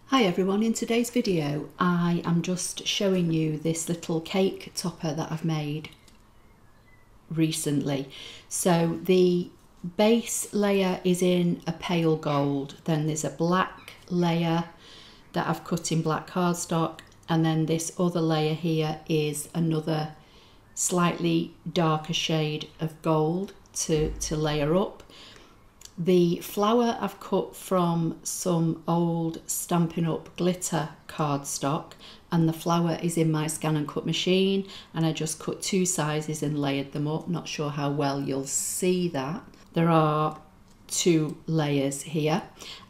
Hi everyone, in today's video I am just showing you this little cake topper that I've made recently. So the base layer is in a pale gold, then there's a black layer that I've cut in black cardstock, and then this other layer here is another slightly darker shade of gold to layer up. The flower I've cut from some old Stampin' Up glitter cardstock, and the flower is in my ScanNCut machine, and I just cut two sizes and layered them up. Not sure how well you'll see that. There are two layers here,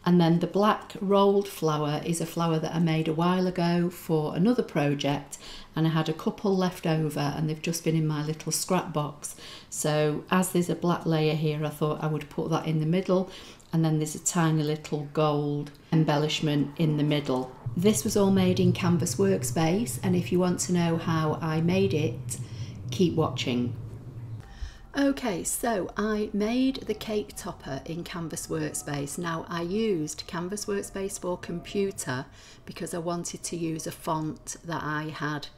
and then the black rolled flower is a flower that I made a while ago for another project, and I had a couple left over and they've just been in my little scrap box. So as there's a black layer here, I thought I would put that in the middle, and then there's a tiny little gold embellishment in the middle. This was all made in Canvas Workspace, and if you want to know how I made it, keep watching. Okay, so I made the cake topper in Canvas Workspace. Now I used Canvas Workspace for computer because I wanted to use a font that I had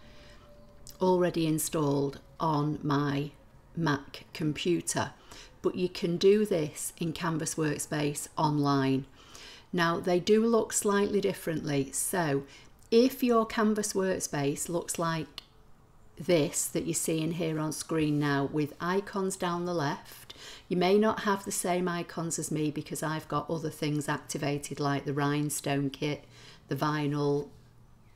already installed on my Mac computer, but you can do this in Canvas Workspace online. Now they do look slightly differently, so if your Canvas Workspace looks like this that you're seeing here on screen now with icons down the left, you may not have the same icons as me because I've got other things activated like the rhinestone kit, the vinyl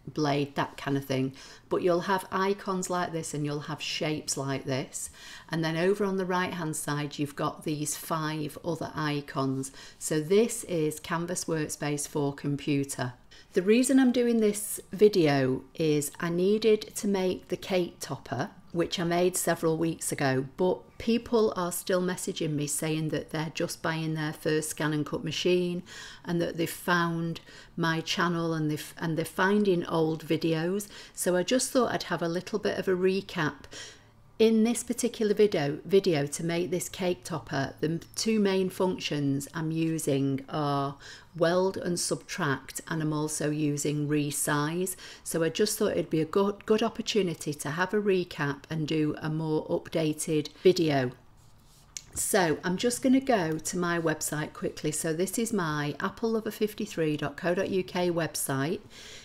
blade, that kind of thing, but you'll have icons like this and you'll have shapes like this, and then over on the right hand side you've got these 5 other icons. So this is Canvas Workspace for computer. The reason I'm doing this video is I needed to make the cake topper, which I made several weeks ago, but people are still messaging me saying that they're just buying their first ScanNCut machine and that they've found my channel and they're finding old videos. So I just thought I'd have a little bit of a recap. In this particular video to make this cake topper, the two main functions I'm using are weld and subtract, and I'm also using resize. So I just thought it'd be a good opportunity to have a recap and do a more updated video. So I'm just going to go to my website quickly. So this is my applelover53.co.uk website.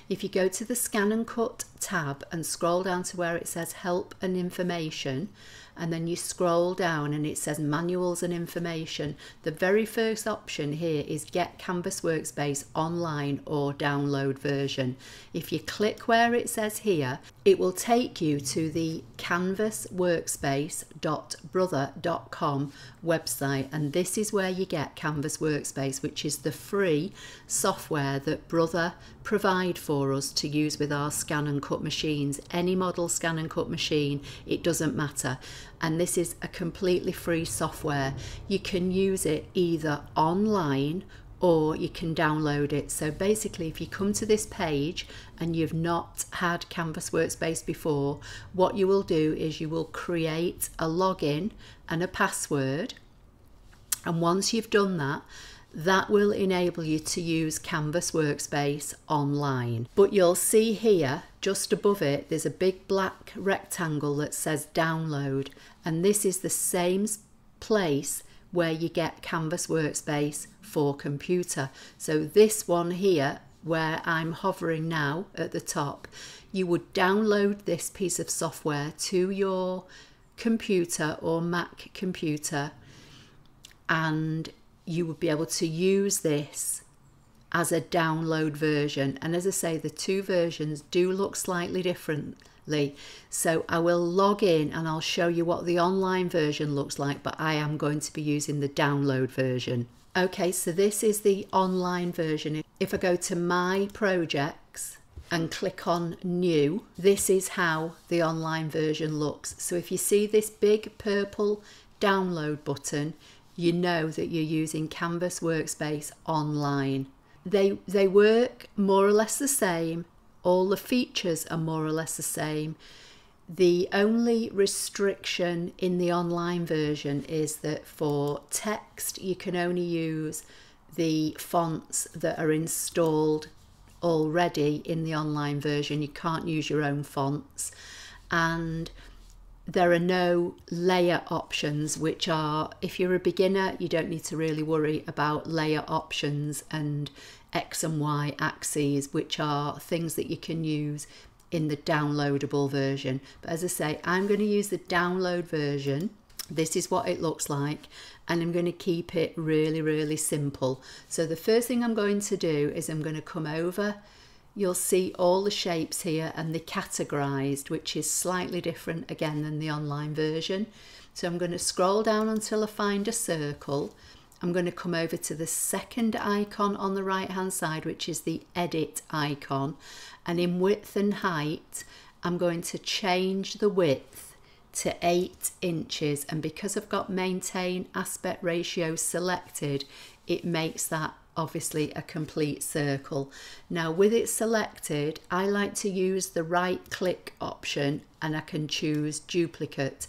If you go to the ScanNCut tab and scroll down to where it says help and information, and then you scroll down and it says manuals and information, the very first option here is get Canvas Workspace online or download version. If you click where it says here, it will take you to the canvasworkspace.brother.com website, and this is where you get Canvas Workspace, which is the free software that Brother provide for us to use with our ScanNCut machines. Any model ScanNCut machine, it doesn't matter. And this is a completely free software. You can use it either online or you can download it. So basically, if you come to this page and you've not had Canvas Workspace before, what you will do is you will create a login and a password, and once you've done that, that will enable you to use Canvas Workspace online. But you'll see here, just above it, there's a big black rectangle that says download, and this is the same place where you get Canvas Workspace for computer. So this one here, where I'm hovering now at the top, you would download this piece of software to your computer or Mac computer, and you would be able to use this as a download version. And as I say, the two versions do look slightly differently. So I will log in and I'll show you what the online version looks like, but I am going to be using the download version. Okay, so this is the online version. If I go to my projects and click on new, this is how the online version looks. So if you see this big purple download button, you know that you're using Canvas Workspace online. They work more or less the same. All the features are more or less the same. The only restriction in the online version is that for text you can only use the fonts that are installed already in the online version. You can't use your own fonts, and there are no layer options, which are, if you're a beginner, you don't need to really worry about layer options and X and Y axes, which are things that you can use in the downloadable version. But as I say, I'm going to use the download version. This is what it looks like, and I'm going to keep it really, really simple. So the first thing I'm going to do is I'm going to come over. You'll see all the shapes here, and they're categorized, which is slightly different again than the online version. So I'm going to scroll down until I find a circle. I'm going to come over to the second icon on the right hand side, which is the edit icon, and in width and height I'm going to change the width to 8 inches, and because I've got maintain aspect ratio selected, it makes that obviously a complete circle. Now with it selected, I like to use the right click option and I can choose duplicate,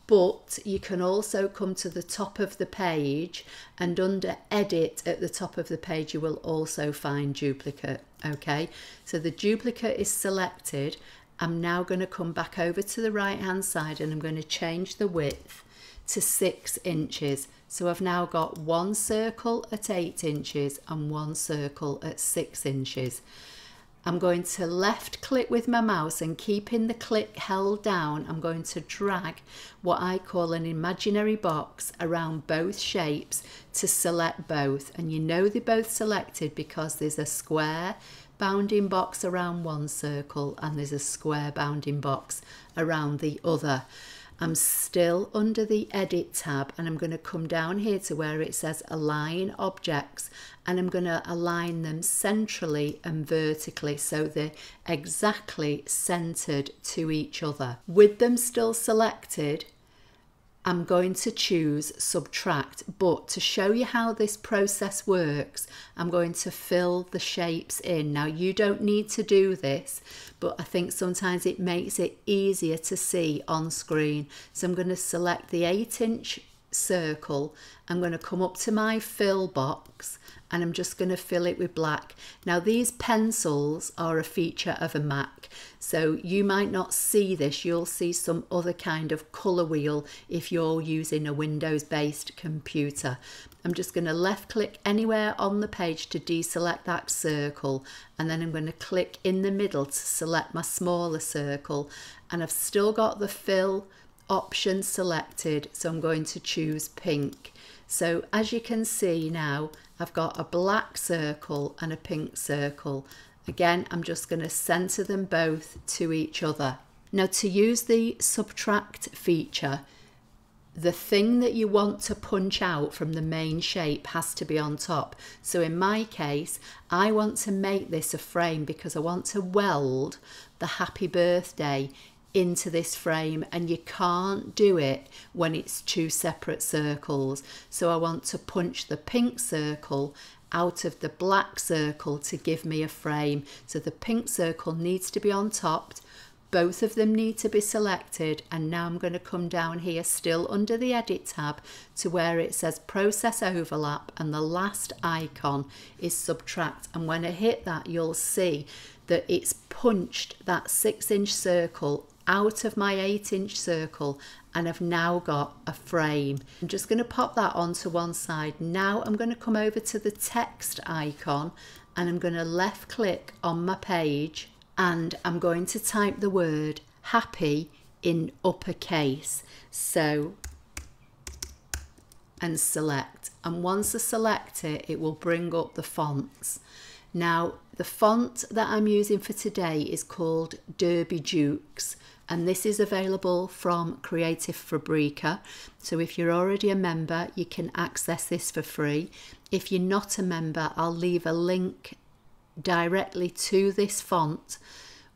but you can also come to the top of the page, and under edit at the top of the page you will also find duplicate. Okay, so the duplicate is selected. I'm now going to come back over to the right hand side and I'm going to change the width to 6 inches. So I've now got one circle at 8 inches and one circle at 6 inches. I'm going to left click with my mouse, and keeping the click held down, I'm going to drag what I call an imaginary box around both shapes to select both. And you know they're both selected because there's a square bounding box around one circle and there's a square bounding box around the other. I'm still under the edit tab, and I'm going to come down here to where it says align objects, and I'm going to align them centrally and vertically so they're exactly centered to each other. With them still selected, I'm going to choose subtract, but to show you how this process works, I'm going to fill the shapes in. Now you don't need to do this, but I think sometimes it makes it easier to see on screen. So I'm going to select the 8-inch circle, I'm going to come up to my fill box, and I'm just going to fill it with black. Now these pencils are a feature of a Mac, so you might not see this. You'll see some other kind of colour wheel if you're using a Windows based computer. I'm just going to left click anywhere on the page to deselect that circle, and then I'm going to click in the middle to select my smaller circle, and I've still got the fill option selected, so I'm going to choose pink. So as you can see now, I've got a black circle and a pink circle. Again, I'm just going to center them both to each other. Now to use the subtract feature, the thing that you want to punch out from the main shape has to be on top. So in my case, I want to make this a frame because I want to weld the happy birthday into this frame, and you can't do it when it's two separate circles. So I want to punch the pink circle out of the black circle to give me a frame. So the pink circle needs to be on top, both of them need to be selected, and now I'm going to come down here still under the edit tab to where it says process overlap, and the last icon is subtract, and when I hit that you'll see that it's punched that 6-inch circle out of my 8-inch circle, and I've now got a frame. I'm just going to pop that onto one side. Now I'm going to come over to the text icon, and I'm going to left click on my page, and I'm going to type the word happy in uppercase. So, and select, and once I select it, it will bring up the fonts. Now the font that I'm using for today is called Derby Dukes, and this is available from Creative Fabrica. So if you're already a member, you can access this for free. If you're not a member, I'll leave a link directly to this font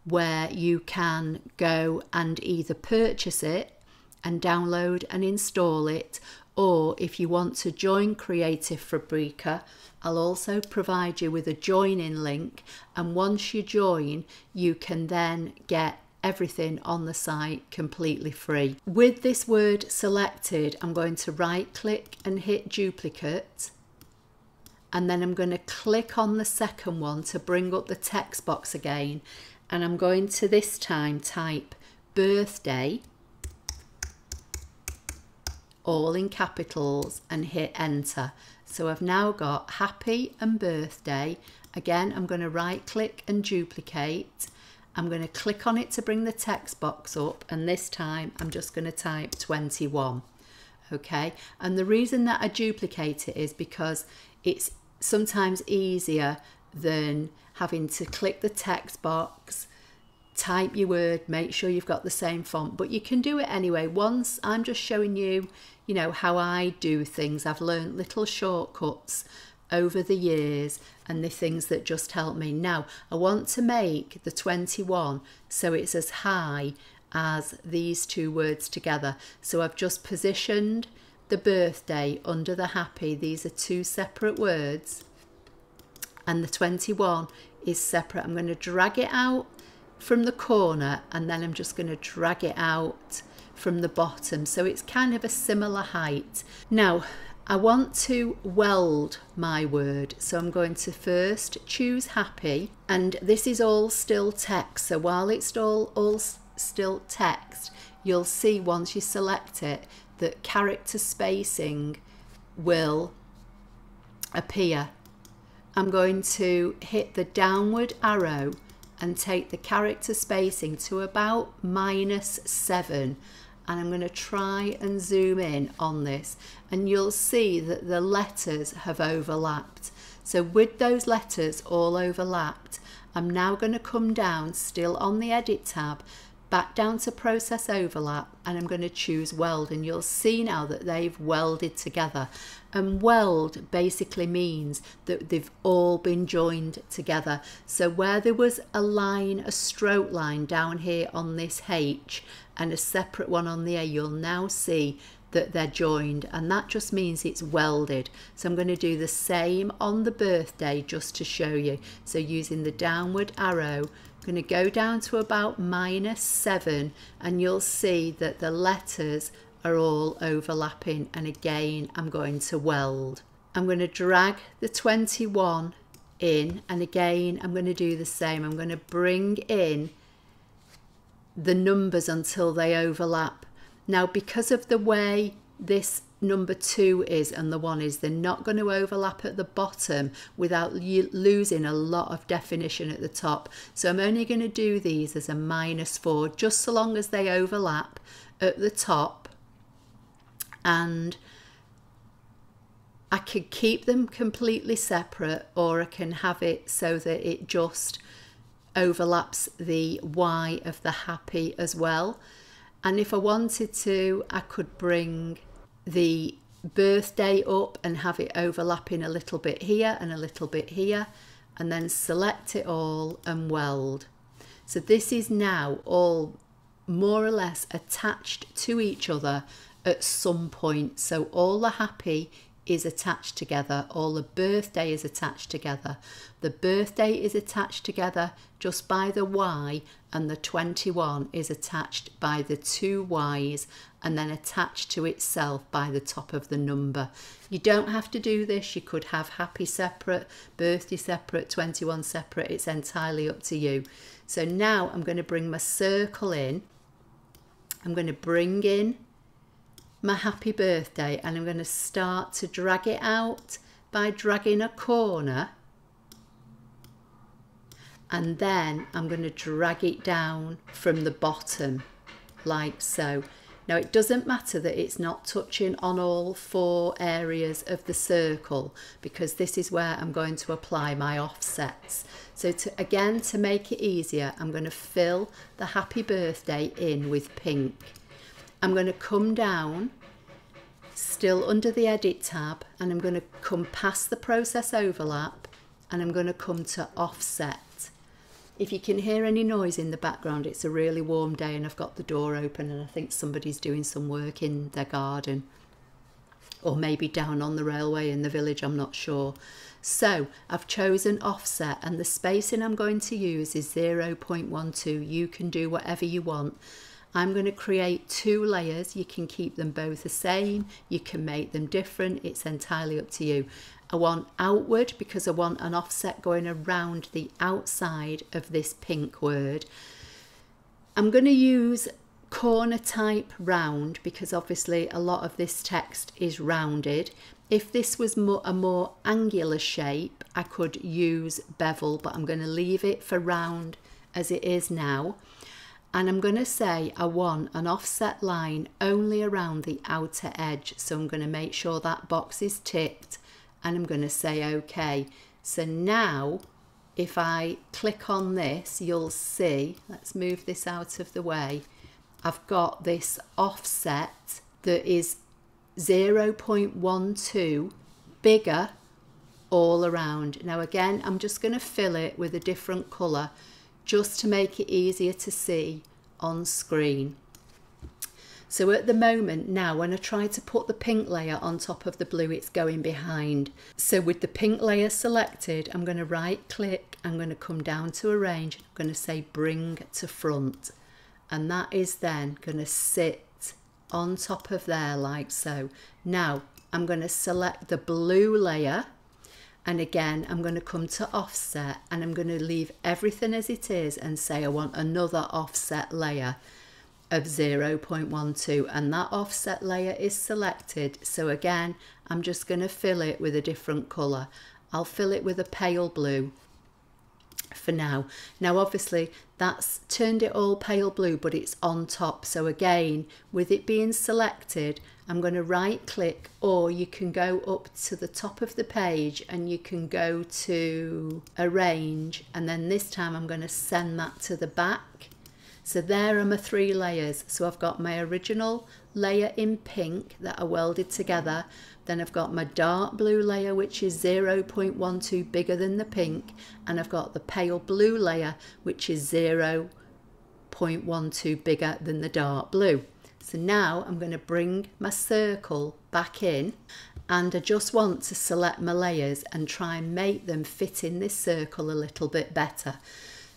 where you can go and either purchase it and download and install it, or if you want to join Creative Fabrica, I'll also provide you with a join-in link, and once you join you can then get everything on the site completely free. With this word selected, I'm going to right click and hit duplicate, and then I'm going to click on the second one to bring up the text box again, and I'm going to this time type birthday, all in capitals, and hit enter. So I've now got happy and birthday. Again, I'm going to right click and duplicate. I'm going to click on it to bring the text box up, and this time I'm just going to type 21. Okay, and the reason that I duplicate it is because it's sometimes easier than having to click the text box, type your word, make sure you've got the same font, but you can do it anyway. Once I'm just showing you, you know, how I do things. I've learned little shortcuts over the years and the things that just help me. Now I want to make the 21 so it's as high as these two words together. So I've just positioned the birthday under the happy. These are two separate words, and the 21 is separate. I'm going to drag it out from the corner, and then I'm just going to drag it out from the bottom, so it's kind of a similar height. Now I want to weld my word, so I'm going to first choose happy, and this is all still text, so while it's all still text, you'll see once you select it that character spacing will appear. I'm going to hit the downward arrow and take the character spacing to about -7, and I'm going to try and zoom in on this, and you'll see that the letters have overlapped. So with those letters all overlapped, I'm now going to come down, still on the edit tab, back down to process overlap, and I'm going to choose weld, and you'll see now that they've welded together. And weld basically means that they've all been joined together. So where there was a line, a stroke line down here on this H and a separate one on the A, you'll now see that they're joined, and that just means it's welded. So I'm going to do the same on the birthday just to show you. So using the downward arrow, I'm going to go down to about -7, and you'll see that the letters are all overlapping, and again I'm going to weld. I'm going to drag the 21 in, and again I'm going to do the same. I'm going to bring in the numbers until they overlap. Now because of the way this number 2 is and the 1 is, they're not going to overlap at the bottom without losing a lot of definition at the top. So I'm only going to do these as a -4, just so long as they overlap at the top, and I can keep them completely separate, or I can have it so that it just overlaps the Y of the happy as well. And if I wanted to, I could bring the birthday up and have it overlapping a little bit here and a little bit here, and then select it all and weld. So this is now all more or less attached to each other at some point. So all the happy is attached together, all the birthday is attached together. The birthday is attached together just by the Y, and the 21 is attached by the 2 Y's, and then attached to itself by the top of the number. You don't have to do this. You could have happy separate, birthday separate, 21 separate. It's entirely up to you. So now I'm going to bring my circle in. I'm going to bring in my happy birthday, and I'm going to start to drag it out by dragging a corner, and then I'm going to drag it down from the bottom like so. Now it doesn't matter that it's not touching on all 4 areas of the circle, because this is where I'm going to apply my offsets. So again, to make it easier, I'm going to fill the happy birthday in with pink. I'm going to come down, still under the edit tab, and I'm going to come past the process overlap, and I'm going to come to offset. If you can hear any noise in the background, it's a really warm day and I've got the door open, and I think somebody's doing some work in their garden, or maybe down on the railway in the village, I'm not sure. So I've chosen offset, and the spacing I'm going to use is 0.12. You can do whatever you want. I'm going to create 2 layers. You can keep them both the same, you can make them different, it's entirely up to you. I want outward because I want an offset going around the outside of this pink word. I'm going to use corner type round because obviously a lot of this text is rounded. If this was a more angular shape, I could use bevel, but I'm going to leave it for round as it is now. And I'm going to say I want an offset line only around the outer edge. So I'm going to make sure that box is ticked and I'm going to say OK. So now if I click on this, you'll see, let's move this out of the way, I've got this offset that is 0.12 bigger all around. Now again, I'm just going to fill it with a different colour just to make it easier to see on screen. So at the moment now, when I try to put the pink layer on top of the blue, it's going behind. So with the pink layer selected, I'm going to right click, I'm going to come down to arrange, I'm going to say bring to front. And that is then going to sit on top of there like so. Now I'm going to select the blue layer. And again, I'm going to come to offset and I'm going to leave everything as it is and say I want another offset layer of 0.12 and that offset layer is selected. So again, I'm just going to fill it with a different colour. I'll fill it with a pale blue for now. Now obviously that's turned it all pale blue, but it's on top. So again, with it being selected, I'm going to right click, or you can go up to the top of the page and you can go to arrange, and then this time I'm going to send that to the back. So there are my 3 layers. So I've got my original layer in pink that I welded together, then I've got my dark blue layer which is 0.12 bigger than the pink, and I've got the pale blue layer which is 0.12 bigger than the dark blue. So now I'm going to bring my circle back in, and I just want to select my layers and try and make them fit in this circle a little bit better.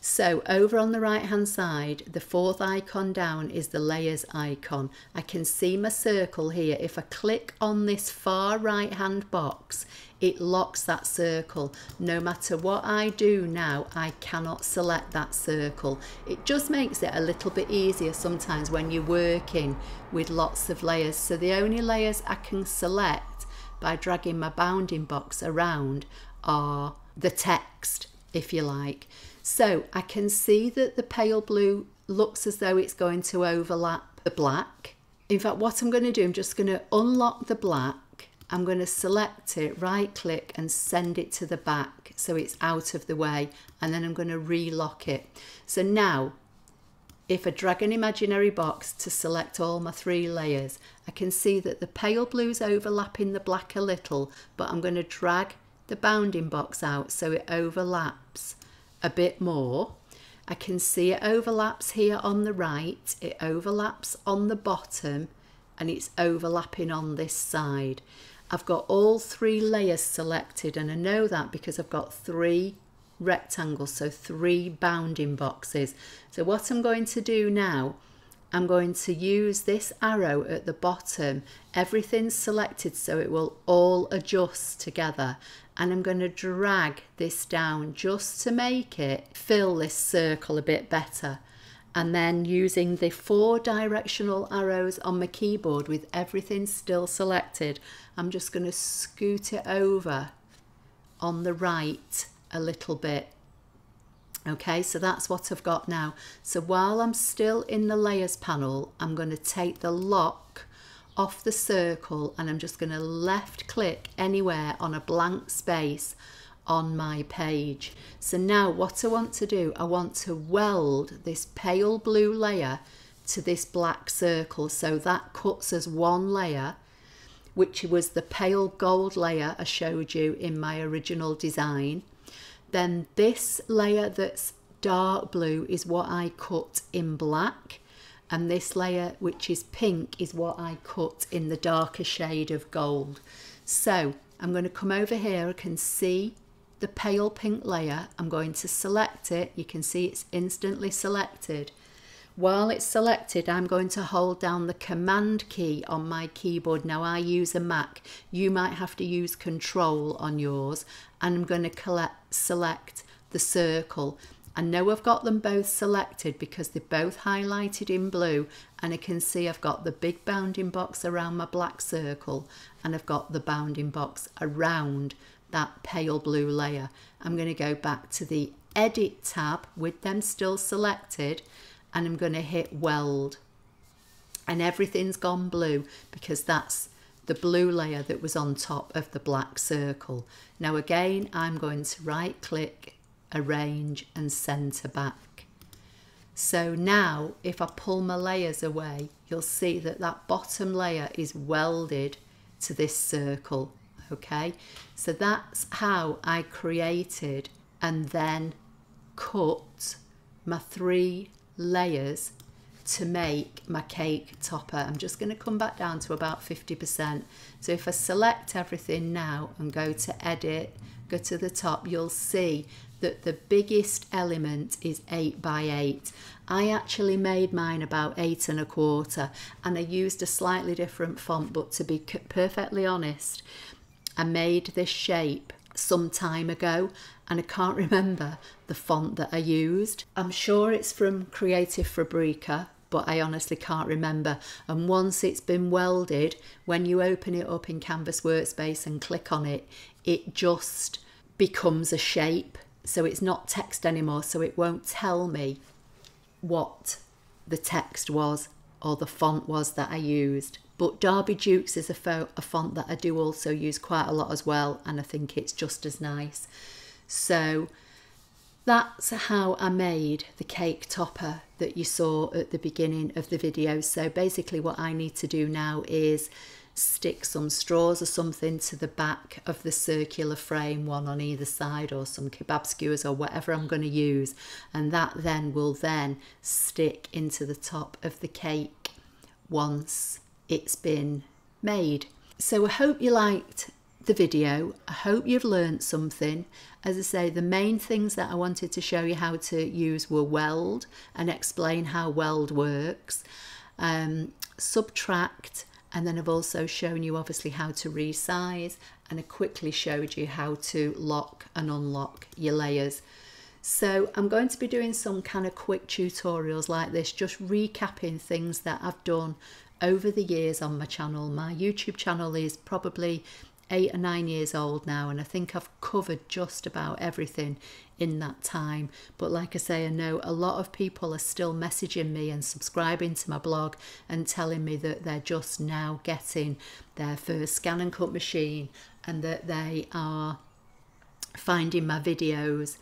So over on the right hand side, the 4th icon down is the layers icon. I can see my circle here. If I click on this far right hand box, it locks that circle. No matter what I do now, I cannot select that circle. It just makes it a little bit easier sometimes when you're working with lots of layers. So the only layers I can select by dragging my bounding box around are the text, if you like. So I can see that the pale blue looks as though it's going to overlap the black. In fact, what I'm going to do, I'm just going to unlock the black. I'm going to select it, right click and send it to the back so it's out of the way, and then I'm going to relock it. So now if I drag an imaginary box to select all my 3 layers, I can see that the pale blue's overlapping the black a little, but I'm going to drag the bounding box out so it overlaps a bit more. I can see it overlaps here on the right, it overlaps on the bottom, and it's overlapping on this side. I've got all 3 layers selected, and I know that because I've got 3 rectangles, so 3 bounding boxes. So what I'm going to do now, I'm going to use this arrow at the bottom. Everything's selected so it will all adjust together, and I'm going to drag this down just to make it fill this circle a bit better. And then using the 4 directional arrows on my keyboard with everything still selected, I'm just going to scoot it over on the right a little bit. Okay, so that's what I've got now. So while I'm still in the layers panel, I'm going to take the lock off the circle and I'm just going to left click anywhere on a blank space on my page. So now what I want to do, I want to weld this pale blue layer to this black circle. So that cuts as 1 layer, which was the pale gold layer I showed you in my original design. Then this layer that's dark blue is what I cut in black, and this layer which is pink is what I cut in the darker shade of gold. So I'm going to come over here, I can see the pale pink layer, I'm going to select it, you can see it's instantly selected. While it's selected, I'm going to hold down the Command key on my keyboard. Now I use a Mac, you might have to use Control on yours, and I'm going to select the circle. I know I've got them both selected because they're both highlighted in blue, and I can see I've got the big bounding box around my black circle and I've got the bounding box around that pale blue layer. I'm going to go back to the Edit tab with them still selected, and I'm going to hit Weld, and everything's gone blue because that's the blue layer that was on top of the black circle. Now again, I'm going to right click, arrange and center back. So now if I pull my layers away, you'll see that that bottom layer is welded to this circle. Okay, so that's how I created and then cut my 3 layers to make my cake topper. I'm just going to come back down to about 50%. So if I select everything now and go to edit, go to the top, you'll see that the biggest element is 8 by 8. I actually made mine about 8 1/4, and I used a slightly different font, but to be perfectly honest, I made this shape some time ago and I can't remember the font that I used. I'm sure it's from Creative Fabrica, but I honestly can't remember. And once it's been welded, when you open it up in Canvas Workspace and click on it, it just becomes a shape. So it's not text anymore, so it won't tell me what the text was or the font was that I used. But Derby Dukes is a font that I do also use quite a lot as well, and I think it's just as nice. So that's how I made the cake topper that you saw at the beginning of the video. So basically what I need to do now is stick some straws or something to the back of the circular frame, one on either side, or some kebab skewers or whatever I'm going to use, and that then will then stick into the top of the cake once it's been made. So I hope you liked the video. I hope you've learned something. As I say, the main things that I wanted to show you how to use were weld and explain how weld works, subtract, and then I've also shown you obviously how to resize, and I quickly showed you how to lock and unlock your layers. So I'm going to be doing some kind of quick tutorials like this, just recapping things that I've done over the years on my channel. My YouTube channel is probably 8 or 9 years old now, and I think I've covered just about everything in that time. But like I say, I know a lot of people are still messaging me and subscribing to my blog and telling me that they're just now getting their first ScanNCut machine, and that they are finding my videos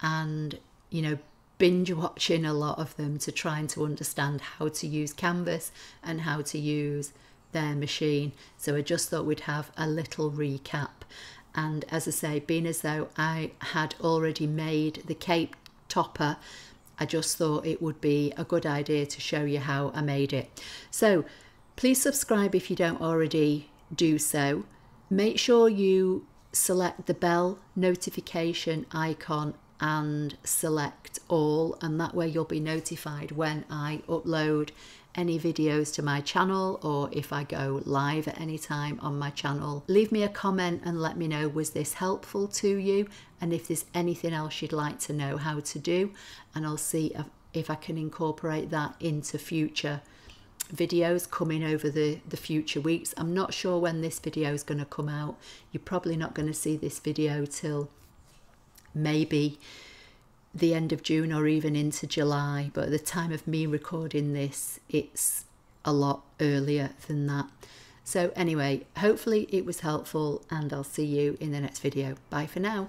and, you know, binge watching a lot of them to trying to understand how to use Canvas and how to use their machine. So I just thought we'd have a little recap. And as I say, being as though I had already made the cake topper, I just thought it would be a good idea to show you how I made it. So please subscribe if you don't already do so. Make sure you select the bell notification icon and select all, and that way you'll be notified when I upload any videos to my channel, or if I go live at any time on my channel. Leave me a comment and let me know, was this helpful to you, and if there's anything else you'd like to know how to do, and I'll see if I can incorporate that into future videos coming over the future weeks. I'm not sure when this video is going to come out. You're probably not going to see this video till maybe the end of June or even into July, but at the time of me recording this, it's a lot earlier than that. So anyway, hopefully it was helpful, and I'll see you in the next video. Bye for now.